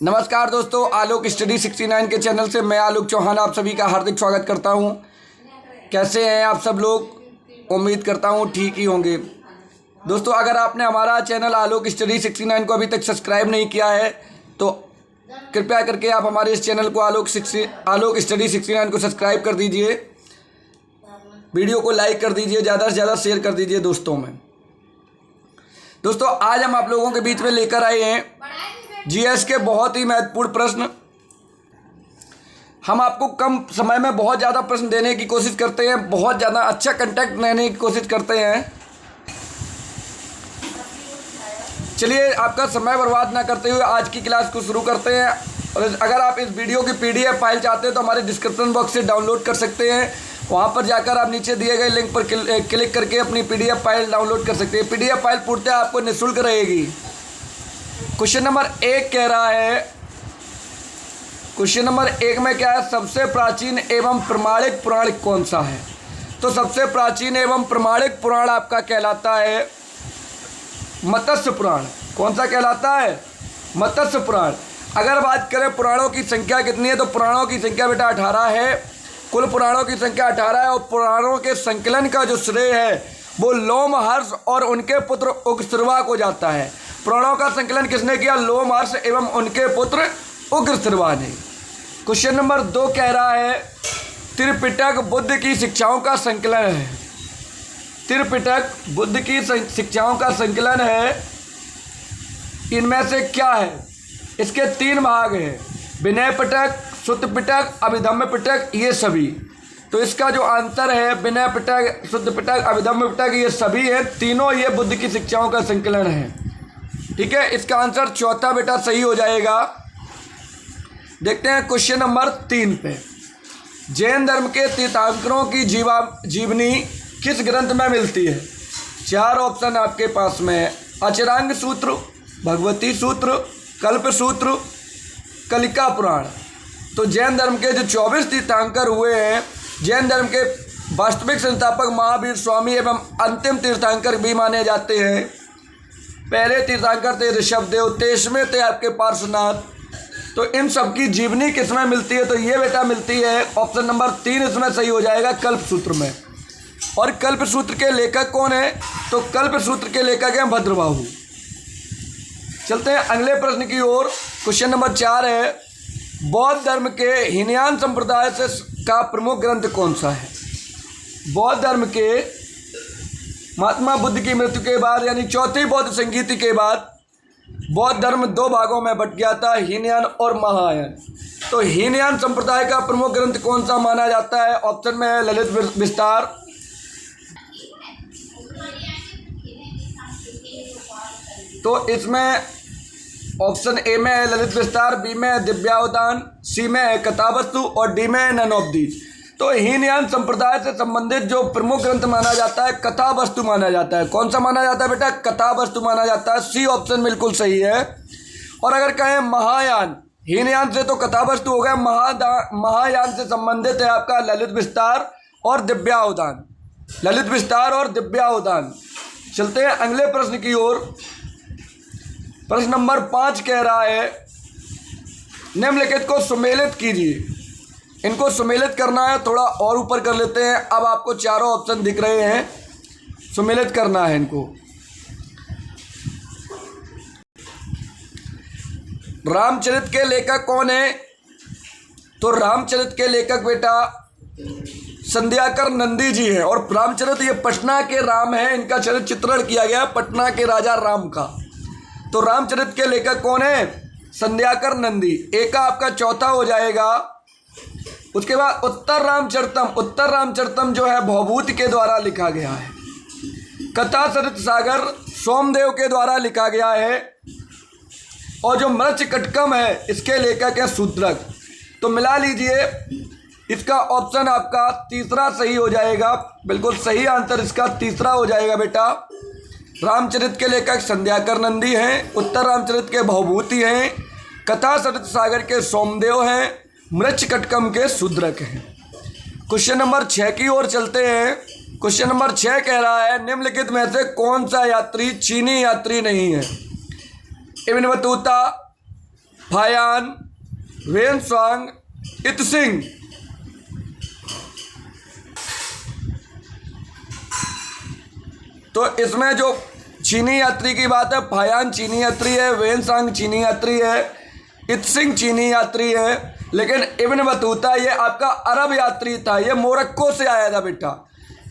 नमस्कार दोस्तों, आलोक स्टडी 69 के चैनल से मैं आलोक चौहान आप सभी का हार्दिक स्वागत करता हूं। कैसे हैं आप सब लोग? उम्मीद करता हूं ठीक ही होंगे। दोस्तों, अगर आपने हमारा चैनल आलोक स्टडी 69 को अभी तक सब्सक्राइब नहीं किया है तो कृपया करके आप हमारे इस चैनल को आलोक स्टडी 69 को सब्सक्राइब कर दीजिए। वीडियो को लाइक कर दीजिए, ज़्यादा से ज़्यादा शेयर कर दीजिए दोस्तों में। दोस्तों, आज हम आप लोगों के बीच में लेकर आए हैं जीएस के बहुत ही महत्वपूर्ण प्रश्न। हम आपको कम समय में बहुत ज़्यादा प्रश्न देने की कोशिश करते हैं, बहुत ज़्यादा अच्छा कंटेंट लेने की कोशिश करते हैं। चलिए, आपका समय बर्बाद ना करते हुए आज की क्लास को शुरू करते हैं। और अगर आप इस वीडियो की पीडीएफ फाइल चाहते हैं तो हमारे डिस्क्रिप्शन बॉक्स से डाउनलोड कर सकते हैं। वहाँ पर जाकर आप नीचे दिए गए लिंक पर क्लिक करके अपनी पीडीएफ फाइल डाउनलोड कर सकते हैं। पीडीएफ फाइल पूर्णतः आपको निःशुल्क रहेगी। क्वेश्चन नंबर 1 कह रहा है, क्वेश्चन नंबर 1 में क्या है, सबसे प्राचीन एवं प्रमाणिक पुराण कौन सा है? तो सबसे प्राचीन एवं प्रमाणिक पुराण आपका कहलाता है मत्स्य पुराण। कौन सा कहलाता है? मत्स्य पुराण। अगर बात करें पुराणों की संख्या कितनी है, तो पुराणों की संख्या बेटा 18 है। कुल पुराणों की संख्या 18 है और पुराणों के संकलन का जो श्रेय है वो लोमहर्ष और उनके पुत्र उग्रश्रवा को जाता है। पुराणों का संकलन किसने किया? लोमहर्ष एवं उनके पुत्र उग्रश्रवा ने। क्वेश्चन नंबर 2 कह रहा है, त्रिपिटक बुद्ध की शिक्षाओं का संकलन है। त्रिपिटक बुद्ध की शिक्षाओं का संकलन है, इनमें से क्या है? इसके 3 भाग हैं, विनय पिटक, शुद्ध पिटक, अभिधम्म पिटक, ये सभी। तो इसका जो आंसर है विनय पिटक, शुद्ध पिटक, अभिधम्म पिटक, ये सभी हैं, तीनों ये बुद्ध की शिक्षाओं का संकलन है। ठीक है, इसका आंसर चौथा बेटा सही हो जाएगा। देखते हैं क्वेश्चन नंबर 3 पे। जैन धर्म के तीर्थंकरों की जीवनी किस ग्रंथ में मिलती है? 4 ऑप्शन आपके पास में है, अचरांग सूत्र, भगवती सूत्र, कल्प सूत्र, कलिका पुराण। तो जैन धर्म के जो 24 तीर्थंकर हुए हैं, जैन धर्म के वास्तविक संस्थापक महावीर स्वामी एवं अंतिम तीर्थंकर भी माने जाते हैं। पहले तीर्थंकर थे ऋषभदेव, 23वें थे आपके पार्श्वनाथ। तो इन सब की जीवनी किसमें मिलती है? तो ये बेटा मिलती है ऑप्शन नंबर 3 इसमें सही हो जाएगा, कल्प सूत्र में। और कल्प सूत्र के लेखक कौन है? तो कल्प सूत्र के लेखक हैं भद्रबाहु। चलते हैं अगले प्रश्न की ओर। क्वेश्चन नंबर 4 है, बौद्ध धर्म के हीनयान संप्रदाय से का प्रमुख ग्रंथ कौन सा है? बौद्ध धर्म के महात्मा बुद्ध की मृत्यु के बाद यानी चौथी बौद्ध संगीति के बाद बौद्ध धर्म 2 भागों में बट गया था, हीनयान और महायान। तो हीनयान संप्रदाय का प्रमुख ग्रंथ कौन सा माना जाता है? ऑप्शन में है ललित विस्तार, तो इसमें ऑप्शन ए में है ललित विस्तार, बी में है दिव्यावदान, सी में है कथावस्तु और डी में है नन ऑफ दीज। तो हीनयान संप्रदाय से संबंधित जो प्रमुख ग्रंथ माना जाता है कथावस्तु माना जाता है। कौन सा माना जाता है बेटा? कथावस्तु माना जाता है। सी ऑप्शन बिल्कुल सही है। और अगर कहें महायान, हीनयान से तो कथावस्तु हो गया, महायान से संबंधित है आपका ललित विस्तार और दिव्यावदान। ललित विस्तार और दिव्यावदान। चलते हैं अगले प्रश्न की ओर। प्रश्न नंबर 5 कह रहा है, निम्नलिखित को सुमेलित कीजिए। इनको सुमेलित करना है, थोड़ा और ऊपर कर लेते हैं। अब आपको चारों ऑप्शन दिख रहे हैं, सुमेलित करना है इनको। रामचरित के लेखक कौन है? तो रामचरित के लेखक बेटा संध्याकर नंदी जी हैं। और रामचरित ये पटना के राम है, इनका चरित्र चित्रण किया गया पटना के राजा राम का। तो रामचरित के लेखक कौन है? संध्याकर नंदी। एक का आपका चौथा हो जाएगा। उसके बाद उत्तर रामचरितम जो है भवभूति के द्वारा लिखा गया है। कथा सरित सागर सोमदेव के द्वारा लिखा गया है। और जो मृच्छकटकम है इसके लेखक है शूद्रक। तो मिला लीजिए, इसका ऑप्शन आपका तीसरा सही हो जाएगा। बिल्कुल सही आंसर इसका तीसरा हो जाएगा बेटा। रामचरित के लेखक संध्याकर नंदी हैं, उत्तर रामचरित के भवभूति हैं, कथा सरित सागर के सोमदेव हैं, मृच्छकटकम के शूद्रक हैं। क्वेश्चन नंबर 6 की ओर चलते हैं। क्वेश्चन नंबर 6 कह रहा है, निम्नलिखित में से कौन सा यात्री चीनी यात्री नहीं है? Ibn Battuta, फायान, Xuanzang, Itsing. तो इसमें जो चीनी यात्री की बात है, फायान चीनी यात्री है, वेनसांग चीनी यात्री है, इत्सिंग चीनी यात्री है, लेकिन इब्न बतूता ये आपका अरब यात्री था, ये मोरक्को से आया था बेटा।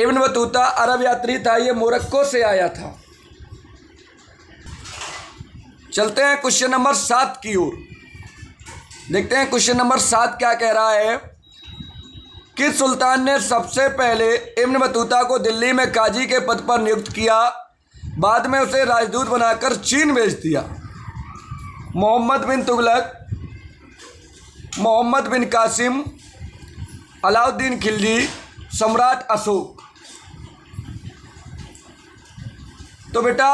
इब्न बतूता अरब यात्री था, ये मोरक्को से आया था। चलते हैं क्वेश्चन नंबर 7 की ओर। देखते हैं क्वेश्चन नंबर 7 क्या कह रहा है। किस सुल्तान ने सबसे पहले इब्न बतूता को दिल्ली में काजी के पद पर नियुक्त किया, बाद में उसे राजदूत बनाकर चीन भेज दिया? मोहम्मद बिन तुगलक, मोहम्मद बिन कासिम, अलाउद्दीन खिलजी, सम्राट अशोक। तो बेटा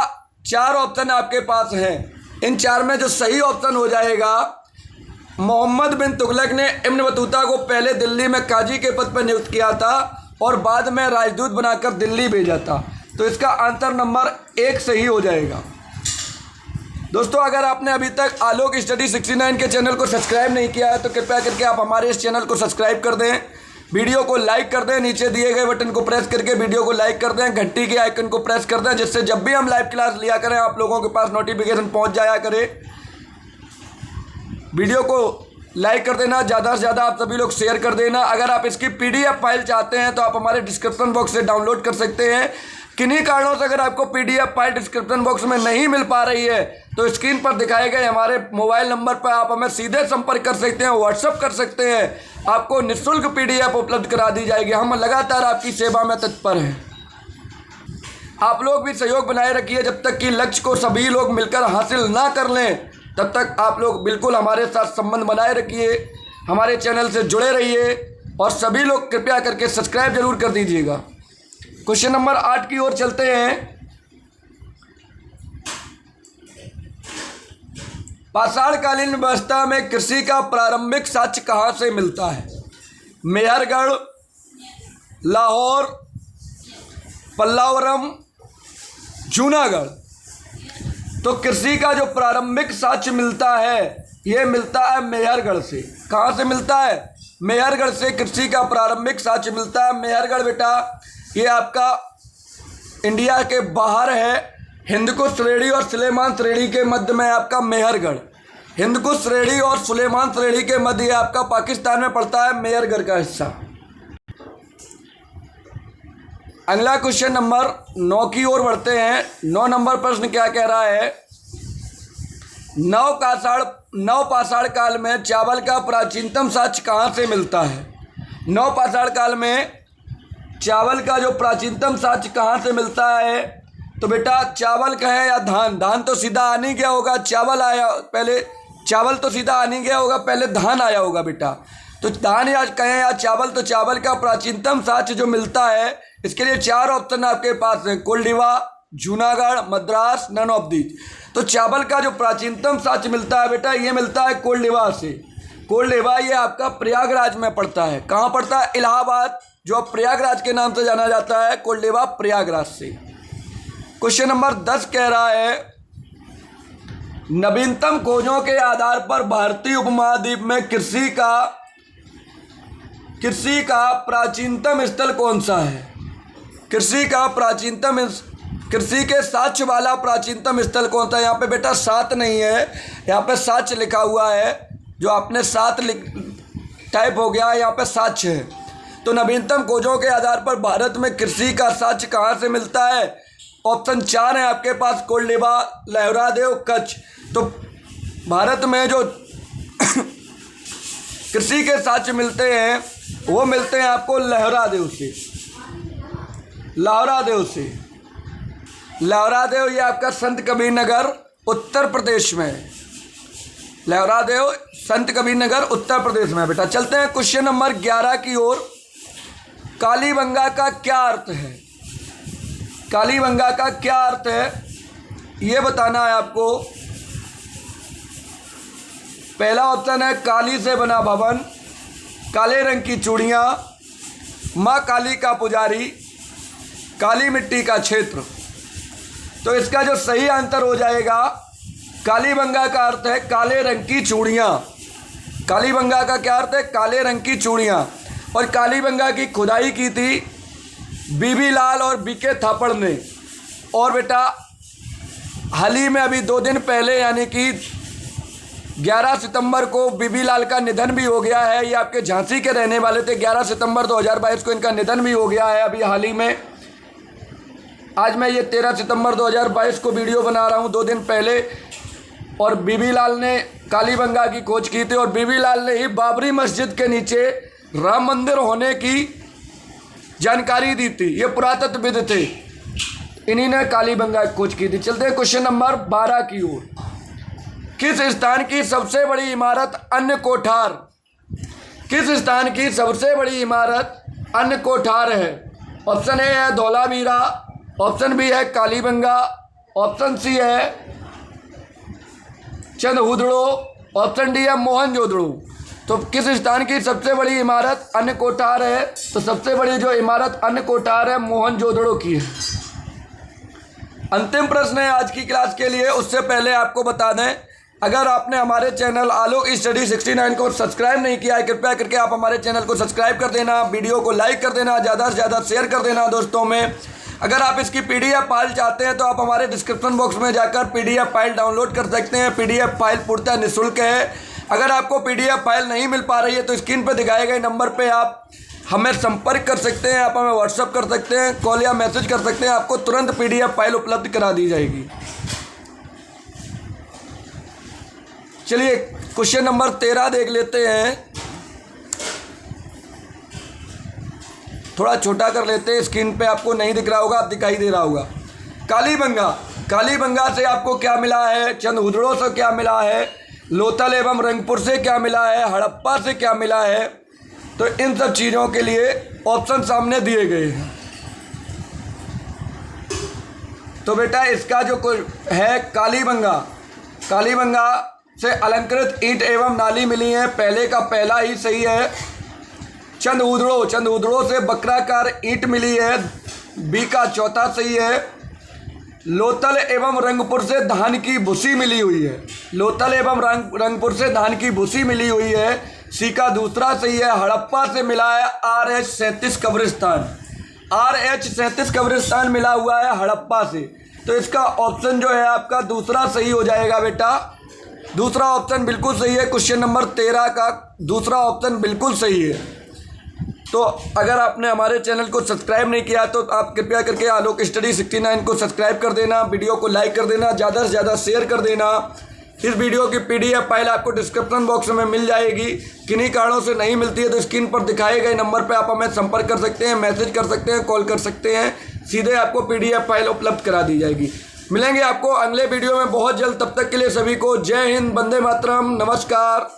4 ऑप्शन आपके पास हैं। इन 4 में जो सही ऑप्शन हो जाएगा, मोहम्मद बिन तुगलक ने इब्न बतूता को पहले दिल्ली में काजी के पद पर नियुक्त किया था और बाद में राजदूत बनाकर दिल्ली भेजा था। तो इसका आंसर नंबर 1 सही हो जाएगा। दोस्तों, अगर आपने अभी तक आलोक स्टडी 69 के चैनल को सब्सक्राइब नहीं किया है तो कृपया करके आप हमारे इस चैनल को सब्सक्राइब कर दें, वीडियो को लाइक कर दें, नीचे दिए गए बटन को प्रेस करके वीडियो को लाइक कर दें, घंटी के आइकन को प्रेस कर दें, जिससे जब भी हम लाइव क्लास लिया करें आप लोगों के पास नोटिफिकेशन पहुंच जाया करे। वीडियो को लाइक कर देना, ज़्यादा से ज़्यादा आप सभी लोग शेयर कर देना। अगर आप इसकी PDF फाइल चाहते हैं तो आप हमारे डिस्क्रिप्शन बॉक्स से डाउनलोड कर सकते हैं। किन्हीं कारणों से अगर आपको PDF फाइल डिस्क्रिप्शन बॉक्स में नहीं मिल पा रही है तो स्क्रीन पर दिखाए गए हमारे मोबाइल नंबर पर आप हमें सीधे संपर्क कर सकते हैं, व्हाट्सअप कर सकते हैं। आपको निःशुल्क PDF उपलब्ध करा दी जाएगी। हम लगातार आपकी सेवा में तत्पर हैं। आप लोग भी सहयोग बनाए रखिए। जब तक कि लक्ष्य को सभी लोग मिलकर हासिल ना कर लें तब तक आप लोग बिल्कुल हमारे साथ संबंध बनाए रखिए, हमारे चैनल से जुड़े रहिए और सभी लोग कृपया करके सब्सक्राइब जरूर कर दीजिएगा। क्वेश्चन नंबर 8 की ओर चलते हैं। पाषाणकालीन व्यवस्था में कृषि का प्रारंभिक साक्ष्य कहाँ से मिलता है? मेहरगढ़, लाहौर, पल्लावरम, जूनागढ़। तो कृषि का जो प्रारंभिक साक्ष्य मिलता है ये मिलता है मेहरगढ़ से। कहाँ से मिलता है? मेहरगढ़ से कृषि का प्रारंभिक साक्ष्य मिलता है। मेहरगढ़ बेटा ये आपका इंडिया के बाहर है, हिंदकुश श्रेणी और सुलेमान श्रेणी के मध्य में आपका मेहरगढ़। हिंदकुश श्रेणी और सुलेमान श्रेणी के मध्य आपका पाकिस्तान में पड़ता है मेहरगढ़ का हिस्सा। अगला क्वेश्चन नंबर 9 की ओर बढ़ते हैं। 9 नंबर प्रश्न क्या कह रहा है? नवपाषाण काल में चावल का प्राचीनतम साक्ष्य कहाँ से मिलता है? नवपाषाण काल में चावल का जो प्राचीनतम साक्ष्य कहाँ से मिलता है? तो बेटा चावल कहें या धान, धान तो सीधा आ नहीं गया होगा, चावल आया पहले, चावल तो सीधा आ नहीं गया होगा, पहले धान आया होगा बेटा। तो धान या कहें या चावल, तो चावल का प्राचीनतम साक्ष्य जो मिलता है इसके लिए 4 ऑप्शन आपके पास है, कोल्डिवा, Junagadh, Madras, none of these. तो चावल का जो प्राचीनतम साक्ष्य मिलता है बेटा ये मिलता है कोल्डिवा से। कोल्डिवा ये आपका प्रयागराज में पड़ता है। कहाँ पड़ता है? इलाहाबाद, जो अब प्रयागराज के नाम से जाना जाता है। कोल्डिवा प्रयागराज से। क्वेश्चन नंबर 10 कह रहा है नवीनतम खोजों के आधार पर भारतीय उपमहाद्वीप में कृषि का प्राचीनतम स्थल कौन सा है? कृषि के साक्ष्य वाला प्राचीनतम स्थल कौन सा है? यहाँ पे बेटा 7 नहीं है, यहाँ पे साक्ष्य लिखा हुआ है। जो आपने 7 टाइप हो गया, यहाँ पे साक्ष्य है। तो नवीनतम खोजों के आधार पर भारत में कृषि का साक्ष्य कहाँ से मिलता है? ऑप्शन 4 है आपके पास, कोल्डिवा, लहरादेव, कच्छ। तो भारत में जो कृषि के साक्ष्य मिलते हैं वो मिलते हैं आपको लहरादेव से। लहरादेव ये आपका संत कबीर नगर उत्तर प्रदेश में है। लहरादेव संत कबीर नगर उत्तर प्रदेश में बेटा। चलते हैं क्वेश्चन नंबर 11 की ओर। कालीबंगा का क्या अर्थ है? कालीबंगा का क्या अर्थ है ये बताना है आपको। पहला ऑप्शन है काली से बना भवन, काले रंग की चूड़ियाँ, माँ काली का पुजारी, काली मिट्टी का क्षेत्र। तो इसका जो सही आंसर हो जाएगा कालीबंगा का अर्थ है काले रंग की चूड़ियाँ। कालीबंगा का क्या अर्थ है? काले रंग की चूड़ियाँ। और कालीबंगा की खुदाई की थी बीबी लाल और बीके थापड़ ने। और बेटा हाल ही में अभी 2 दिन पहले यानी कि 11 सितंबर को बीबी लाल का निधन भी हो गया है। ये आपके झांसी के रहने वाले थे। 11 सितंबर 2022 को इनका निधन भी हो गया है अभी हाल ही में। आज मैं ये 13 सितंबर 2022 को वीडियो बना रहा हूँ 2 दिन पहले। और बीबी लाल ने कालीबंगा की खोज की थी और बीबी लाल ने ही बाबरी मस्जिद के नीचे राम मंदिर होने की जानकारी दी थी। ये पुरातत्वविद थे, इन्हीं ने कालीबंगा की खोज की थी। चलते हैं क्वेश्चन नंबर 12 की ओर। किस स्थान की सबसे बड़ी इमारत अन्य कोठार? किस स्थान की सबसे बड़ी इमारत अन्य कोठार है? ऑप्शन ए है धौलावीरा, ऑप्शन बी है कालीबंगा, ऑप्शन सी है चंदहुदड़ो, ऑप्शन डी है मोहनजोदड़ो। तो किस स्थान की सबसे बड़ी इमारत अन्य कोठार है? तो सबसे बड़ी जो इमारत अन्य कोठार है मोहनजोदड़ो की है। अंतिम प्रश्न है आज की क्लास के लिए। उससे पहले आपको बता दें, अगर आपने हमारे चैनल आलोक स्टडी 69 को सब्सक्राइब नहीं किया है, कृपया करके आप हमारे चैनल को सब्सक्राइब कर देना, वीडियो को लाइक कर देना, ज़्यादा से ज़्यादा शेयर कर देना दोस्तों में। अगर आप इसकी PDF फाइल चाहते हैं तो आप हमारे डिस्क्रिप्शन बॉक्स में जाकर PDF फाइल डाउनलोड कर सकते हैं। PDF फाइल पूर्णतः निःशुल्क है। अगर आपको PDF फाइल नहीं मिल पा रही है तो स्क्रीन पर दिखाए गए नंबर पर आप हमें संपर्क कर सकते हैं, आप हमें व्हाट्सअप कर सकते हैं, कॉल या मैसेज कर सकते हैं। आपको तुरंत PDF फाइल उपलब्ध करा दी जाएगी। चलिए क्वेश्चन नंबर 13 देख लेते हैं। थोड़ा छोटा कर लेते हैं, स्क्रीन पे आपको नहीं दिख रहा होगा, आप दिखाई दे रहा होगा। कालीबंगा, कालीबंगा से आपको क्या मिला है? चंदहुदड़ो से क्या मिला है? लोथल एवं रंगपुर से क्या मिला है? हड़प्पा से क्या मिला है? तो इन सब चीज़ों के लिए ऑप्शन सामने दिए गए हैं। तो बेटा इसका जो है कालीबंगा, कालीबंगा से अलंकृत ईंट एवं नाली मिली है, पहले का पहला ही सही है। चंदहुदड़ो, चंदहुदड़ो से बकराकार ईंट मिली है, बी का चौथा सही है। लोथल एवं रंगपुर से धान की भूसी मिली हुई है, लोथल एवं रंगपुर से धान की भूसी मिली हुई है, सी का दूसरा सही है। हड़प्पा से मिला है RH 37 कब्रिस्तान, RH 37 कब्रिस्तान मिला हुआ है हड़प्पा से। तो इसका ऑप्शन जो है आपका दूसरा सही हो जाएगा बेटा। दूसरा ऑप्शन बिल्कुल सही है। क्वेश्चन नंबर 13 का दूसरा ऑप्शन बिल्कुल सही है। तो अगर आपने हमारे चैनल को सब्सक्राइब नहीं किया तो आप कृपया करके आलोक स्टडी 69 को सब्सक्राइब कर देना, वीडियो को लाइक कर देना, ज़्यादा से ज़्यादा शेयर कर देना। इस वीडियो की PDF फाइल आपको डिस्क्रिप्शन बॉक्स में मिल जाएगी। किन्हीं कारणों से नहीं मिलती है तो स्क्रीन पर दिखाए गए नंबर पर आप हमें संपर्क कर सकते हैं, मैसेज कर सकते हैं, कॉल कर सकते हैं, सीधे आपको PDF फाइल उपलब्ध करा दी जाएगी। मिलेंगे आपको अगले वीडियो में बहुत जल्द। तब तक के लिए सभी को जय हिंद, वंदे मातरम, नमस्कार।